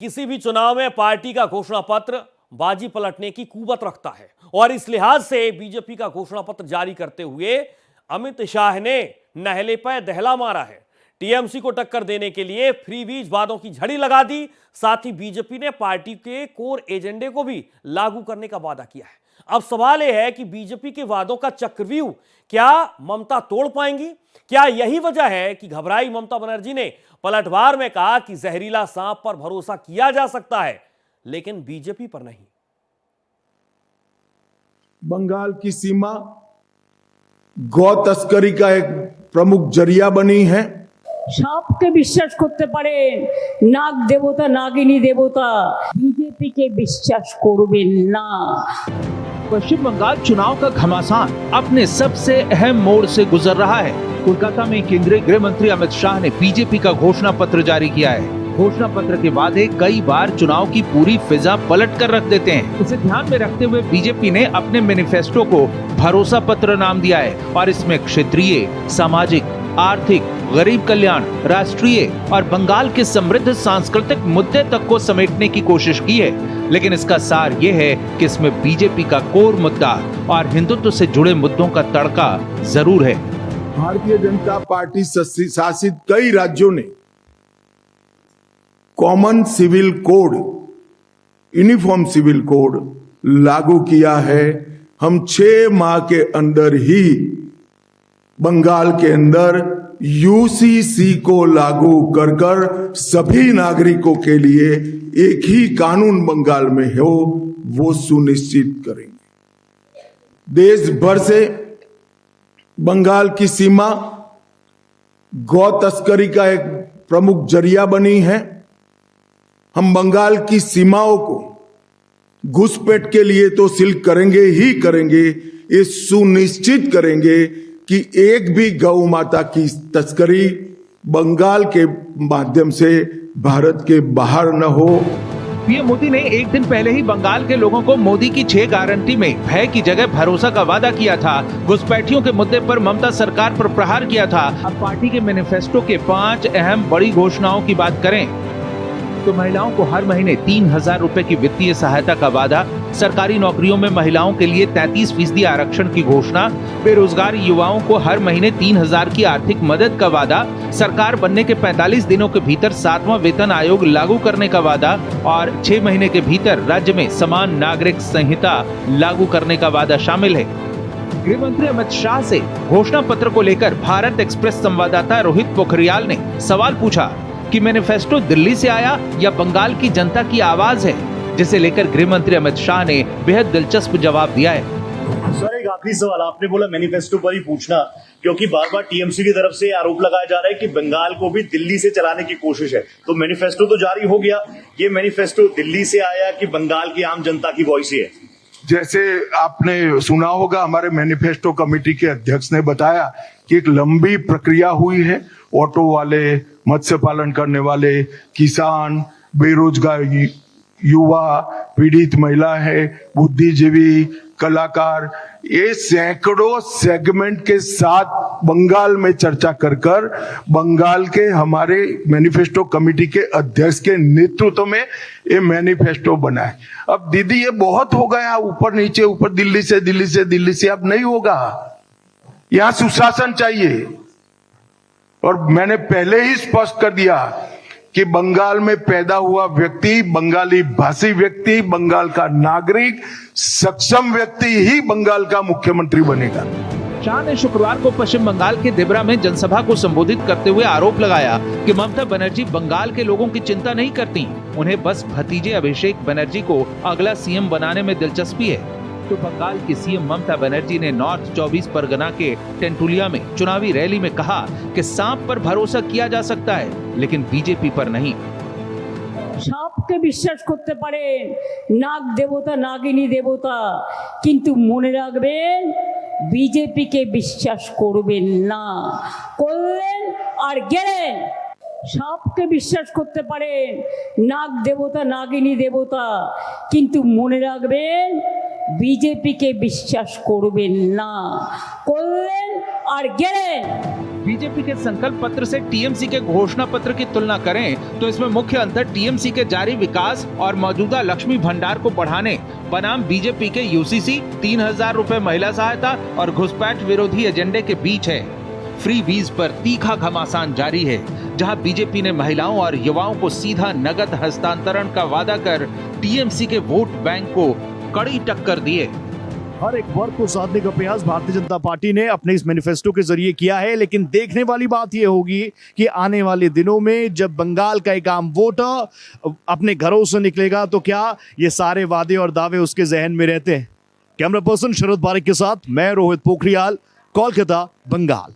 किसी भी चुनाव में पार्टी का घोषणा पत्र बाजी पलटने की कुवत रखता है और इस लिहाज से बीजेपी का घोषणा पत्र जारी करते हुए अमित शाह ने नहले पर दहला मारा है। टीएमसी को टक्कर देने के लिए फ्रीबीज वादों की झड़ी लगा दी। साथ ही बीजेपी ने पार्टी के कोर एजेंडे को भी लागू करने का वादा किया है। अब सवाल यह है कि बीजेपी के वादों का चक्रव्यूह क्या ममता तोड़ पाएंगी? क्या यही वजह है कि घबराई ममता बनर्जी ने पलटवार में कहा कि जहरीला सांप पर भरोसा किया जा सकता है लेकिन बीजेपी पर नहीं। बंगाल की सीमा गौ तस्करी का एक प्रमुख जरिया बनी है। সাপকে বিশ্বাস করতে পারেন, নাগ দেবতা নাগিনী দেবতা, বিজেপিকে বিশ্বাস করবেন না। पश्चिम बंगाल चुनाव का घमासान अपने सबसे अहम मोड़ से गुजर रहा है। कोलकाता में केंद्रीय गृह मंत्री अमित शाह ने बीजेपी का घोषणा पत्र जारी किया है। घोषणा पत्र के वादे कई बार चुनाव की पूरी फिजा पलट कर रख देते हैं। इसे ध्यान में रखते हुए बीजेपी ने अपने मैनिफेस्टो को भरोसा पत्र नाम दिया है और इसमें क्षेत्रीय, सामाजिक, आर्थिक, गरीब कल्याण, राष्ट्रीय और बंगाल के समृद्ध सांस्कृतिक मुद्दे तक को समेटने की कोशिश की है। लेकिन इसका सार ये है कि इसमें बीजेपी का कोर मुद्दा और हिंदुत्व से जुड़े मुद्दों का तड़का जरूर है। भारतीय जनता पार्टी शासित कई राज्यों ने common civil code, uniform civil code लागू किया है। हम 6 माह के अंदर ही बंगाल के अंदर यूसीसी को लागू कर कर सभी नागरिकों के लिए एक ही कानून बंगाल में हो वो सुनिश्चित करेंगे। देश भर से बंगाल की सीमा गौ तस्करी का एक प्रमुख जरिया बनी है। हम बंगाल की सीमाओं को घुसपैठ के लिए तो सील करेंगे ही करेंगे, ये सुनिश्चित करेंगे कि एक भी गौ माता की तस्करी बंगाल के माध्यम से भारत के बाहर न हो। पीएम मोदी ने एक दिन पहले ही बंगाल के लोगों को मोदी की 6 गारंटी में भय की जगह भरोसा का वादा किया था। घुसपैठियों के मुद्दे पर ममता सरकार पर प्रहार किया था। अब पार्टी के मैनिफेस्टो के 5 अहम बड़ी घोषणाओं की बात करें तो महिलाओं को हर महीने 3,000 रुपए की वित्तीय सहायता का वादा, सरकारी नौकरियों में महिलाओं के लिए 33% आरक्षण की घोषणा, बेरोजगार युवाओं को हर महीने 3,000 की आर्थिक मदद का वादा, सरकार बनने के 45 दिनों के भीतर 7वां वेतन आयोग लागू करने का वादा और 6 महीने के भीतर राज्य में समान नागरिक संहिता लागू करने का वादा शामिल है। गृह मंत्री अमित शाह से घोषणा पत्र को लेकर भारत एक्सप्रेस संवाददाता रोहित पोखरियाल ने सवाल पूछा कि मैनिफेस्टो दिल्ली से आया या बंगाल की जनता की आवाज है, जिसे लेकर गृह मंत्री अमित शाह ने बेहद दिलचस्प जवाब दिया है। सर, एक आखिरी सवाल, आपने बोला मैनिफेस्टो पर ही पूछना, क्योंकि बार बार टीएमसी की तरफ से आरोप लगाया जा रहा है कि बंगाल को भी दिल्ली से चलाने की कोशिश है। तो मैनिफेस्टो तो जारी हो गया, ये मैनिफेस्टो दिल्ली से आया कि बंगाल की आम जनता की वॉइस है? जैसे आपने सुना होगा, हमारे मैनिफेस्टो कमेटी के अध्यक्ष ने बताया कि एक लंबी प्रक्रिया हुई है। ऑटो वाले, मत्स्य पालन करने वाले, किसान, बेरोजगार युवा, पीड़ित महिला है, बुद्धिजीवी, कलाकार, ये सैकड़ों सेगमेंट के साथ बंगाल में चर्चा कर कर बंगाल के हमारे मैनिफेस्टो कमेटी के अध्यक्ष के नेतृत्व में ये मैनिफेस्टो बना है। अब दीदी ये बहुत हो गया, ऊपर नीचे, ऊपर दिल्ली से अब नहीं होगा। यहां सुशासन चाहिए और मैंने पहले ही स्पष्ट कर दिया कि बंगाल में पैदा हुआ व्यक्ति, बंगाली भाषी व्यक्ति, बंगाल का नागरिक, सक्षम व्यक्ति ही बंगाल का मुख्यमंत्री बनेगा। शाह ने शुक्रवार को पश्चिम बंगाल के देवरा में जनसभा को संबोधित करते हुए आरोप लगाया कि ममता बनर्जी बंगाल के लोगों की चिंता नहीं करती, उन्हें बस भतीजे अभिषेक बनर्जी को अगला सीएम बनाने में दिलचस्पी है। तो बंगाल की सीएम ममता बनर्जी ने नॉर्थ 24 परगना के टेंटुलिया में चुनावी रैली में कहा कि सांप पर भरोसा किया जा सकता है लेकिन बीजेपी पर नहीं। সাপকে বিশ্বাস করতে পারেন, নাগ দেবতা নাগিনী দেবতা, কিন্তু মনে রাখবেন বিজেপিকে বিশ্বাস করবেন না। করলেন আর গেলেন। সাপকে বিশ্বাস করতে পারেন, নাগ দেবতা নাগিনী দেবতা, কিন্তু মনে রাখবেন বিজেপিকে বিশ্বাস করবেন না। করলেন और गिने। बीजेपी के संकल्प पत्र से टीएमसी के घोषणा पत्र की तुलना करें तो इसमें मुख्य अंतर टीएमसी के जारी विकास और मौजूदा लक्ष्मी भंडार को बढ़ाने बनाम बीजेपी के यूसीसी 3,000 रुपए महिला सहायता और घुसपैठ विरोधी एजेंडे के बीच है। फ्री वीज पर तीखा घमासान जारी है, जहां बीजेपी ने महिलाओं और युवाओं को सीधा नगद हस्तांतरण का वादा कर टीएमसी के वोट बैंक को कड़ी टक्कर दिए। हर एक वर्ग को साधने का प्रयास भारतीय जनता पार्टी ने अपने इस मैनिफेस्टो के जरिए किया है, लेकिन देखने वाली बात यह होगी कि आने वाले दिनों में जब बंगाल का एक आम वोटर अपने घरों से निकलेगा तो क्या ये सारे वादे और दावे उसके जहन में रहते हैं। कैमरा पर्सन शरद बारिक के साथ मैं रोहित पोखरियाल, कोलकाता, बंगाल।